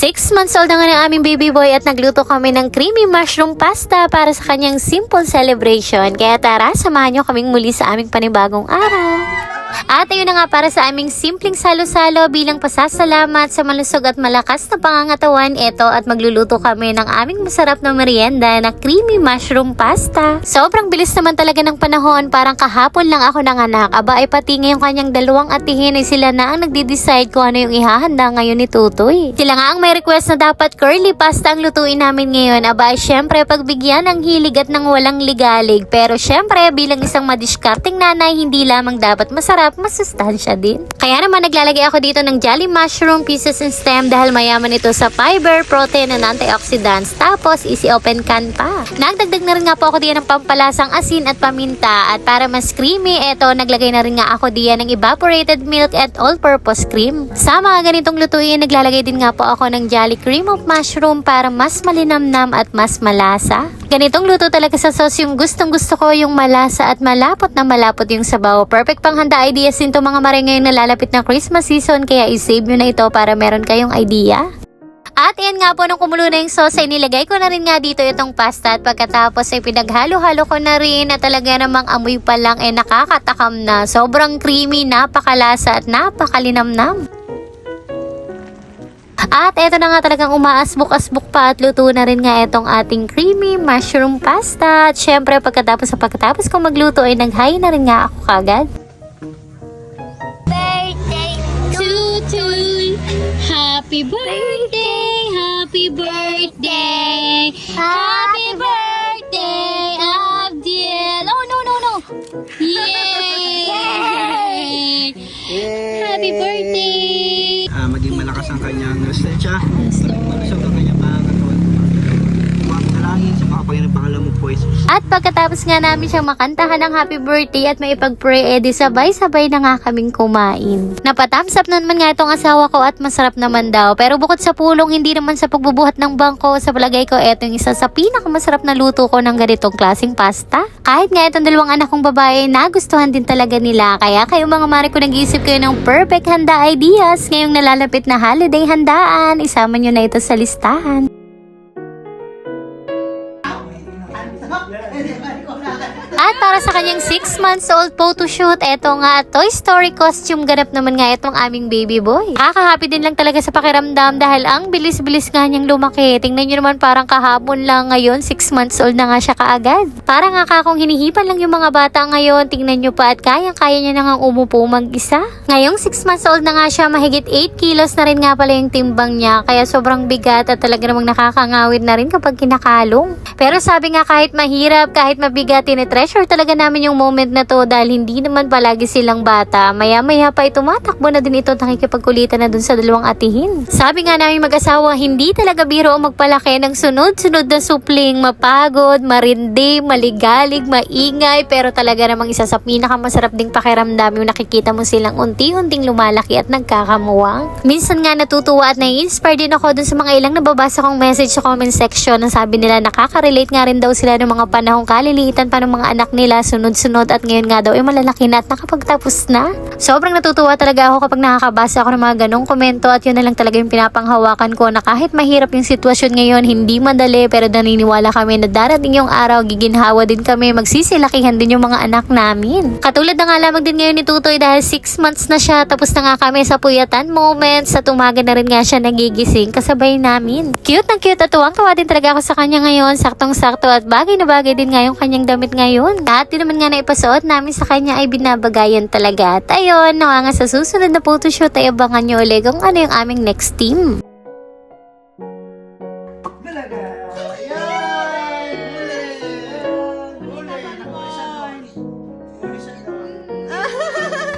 6 months old na nga ng aming baby boy at nagluto kami ng creamy mushroom pasta para sa kanyang simple celebration. Kaya tara, samahan nyo kaming muli sa aming panibagong araw. At ayun na nga, para sa aming simpleng salo-salo bilang pasasalamat sa malusog at malakas na pangangatawan, eto at magluluto kami ng aming masarap na merienda na creamy mushroom pasta. Sobrang bilis naman talaga ng panahon, parang kahapon lang ako nanganak. Aba ay pati ngayong kanyang dalawang atihin ay sila na ang nagde-decide kung ano yung ihahanda ngayon ni Tutoy. Sila nga ang may request na dapat curly pasta ang lutuin namin ngayon. Aba ay syempre pagbigyan ng hilig at ng walang ligalig. Pero syempre bilang isang madiskarting nanay, hindi lamang dapat masarap, masustansya din. Kaya naman naglalagay ako dito ng jolly mushroom pieces and stem dahil mayaman ito sa fiber, protein, and antioxidants. Tapos easy open can pa. Nagdagdag na rin nga po ako diyan ng pampalasang asin at paminta. At para mas creamy, eto naglagay na rin nga ako diyan ng evaporated milk at all-purpose cream. Sa mga ganitong lutuin, naglalagay din nga po ako ng jolly cream of mushroom para mas malinamnam at mas malasa. Ganitong luto talaga sa sauce yung gustong-gusto ko, yung malasa at malapot na malapot yung sabaw. Perfect panghanda ideas din to mga mare ngayong nalalapit na Christmas season, kaya isave nyo na ito para meron kayong idea. At yan nga po, nung kumulo na yung sauce ay nilagay ko na rin nga dito itong pasta at pagkatapos ay pinaghalo-halo ko na rin na talaga namang amoy pa lang ay nakakatakam na. Sobrang creamy, napakalasa at napakalinamnam. At eto na nga, talagang umaasbok-asbok pa at luto na rin nga itong ating creamy mushroom pasta. At syempre pagkatapos ko magluto ay nag-hi na rin nga ako kagad. Birthday to happy birthday, happy birthday, happy birthday, Abdiel. Oh no. Yay! Happy birthday. Maging malakas ang kanyang resistensya, maging malusog ang kanyang pangangatawan. Dalangin sa mga Panginoon pangalan mo po, Jesus. At pagkatapos nga namin siyang makantahan ng happy birthday at may ipag-pray, edi sabay-sabay na nga kaming kumain. Napathumbs up naman nga itong asawa ko at masarap naman daw. Pero bukod sa pulong, hindi naman sa pagbubuhat ng bangko, sa palagay ko eto yung isa sa pinakamasarap na luto ko ng ganitong klaseng pasta. Kahit nga itong dalawang anak kong babae, nagustuhan din talaga nila. Kaya kayo mga mare ko, nag-iisip kayo ng perfect handa ideas ngayong nalalapit na holiday handaan, isama nyo na ito sa listahan. At para sa kanyang 6 months old photoshoot, eto nga Toy Story costume, ganap naman nga itong aming baby boy. Kaka-happy din lang talaga sa pakiramdam dahil ang bilis-bilis nga niyang lumaki. Tingnan nyo naman, parang kahapon lang, ngayon 6 months old na nga siya kaagad. Parang nga kakong hinihipan lang yung mga bata ngayon, tingnan nyo pa at kayang-kaya niya na nga umupo mag-isa. Ngayong 6 months old na nga siya, mahigit 8 kilos na rin nga pala yung timbang niya, kaya sobrang bigat at talaga namang nakakangawid na rin kapag kinakalong. Pero sabi nga, kahit mahirap, kahit mabigat, tinetreasure talaga namin yung moment na to dahil hindi naman palagi silang bata. Maya-maya pa ay tumatakbo na din ito at nakikipagkulitan na dun sa dalawang atihin. Sabi nga namin mag-asawa, hindi talaga biro o magpalaki ng sunod-sunod na supling, mapagod, marindi, maligalig, maingay, pero talaga namang isa sa pinakamasarap ding pakiramdam yung nakikita mo silang unti-unting lumalaki at nagkakamuwang. Minsan nga natutuwa at nai-inspire din ako dun sa mga ilang nababasa kong message sa comment section na sabi nila nakaka-relate nga rin daw sila ng mga panahong kaliliitan pa ng mga anak nila, sunod-sunod, at ngayon nga daw ay malalaki na at nakapagtapos na. Sobrang natutuwa talaga ako kapag nakakabasa ako ng mga ganong komento at yun na lang talaga yung pinapanghawakan ko na kahit mahirap yung sitwasyon ngayon, hindi madali, pero naniniwala kami na darating yung araw, giginhawa din kami, magsisilakihan din yung mga anak namin. Katulad na nga lamang din ngayon ni Tutoy dahil 6 months na siya, tapos na nga kami sa puyatan moments, sa tumaga na rin nga siya nagigising kasabay namin. Cute na cute at tuwang-tuwa din talaga ako sa kanya ngayon, saktong-sakto at bagay na bagay din nga yung kanyang damit ngayon. At din naman nga na ipasuot namin sa kanya ay binabagayan talaga. At ayun, nawa nga sa susunod na photoshoot ay abangan nyo ulit kung ano yung aming next team.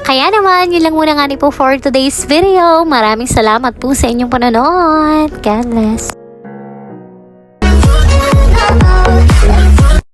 Kaya naman, yun lang muna nga po for today's video. Maraming salamat po sa inyong panonood. God bless.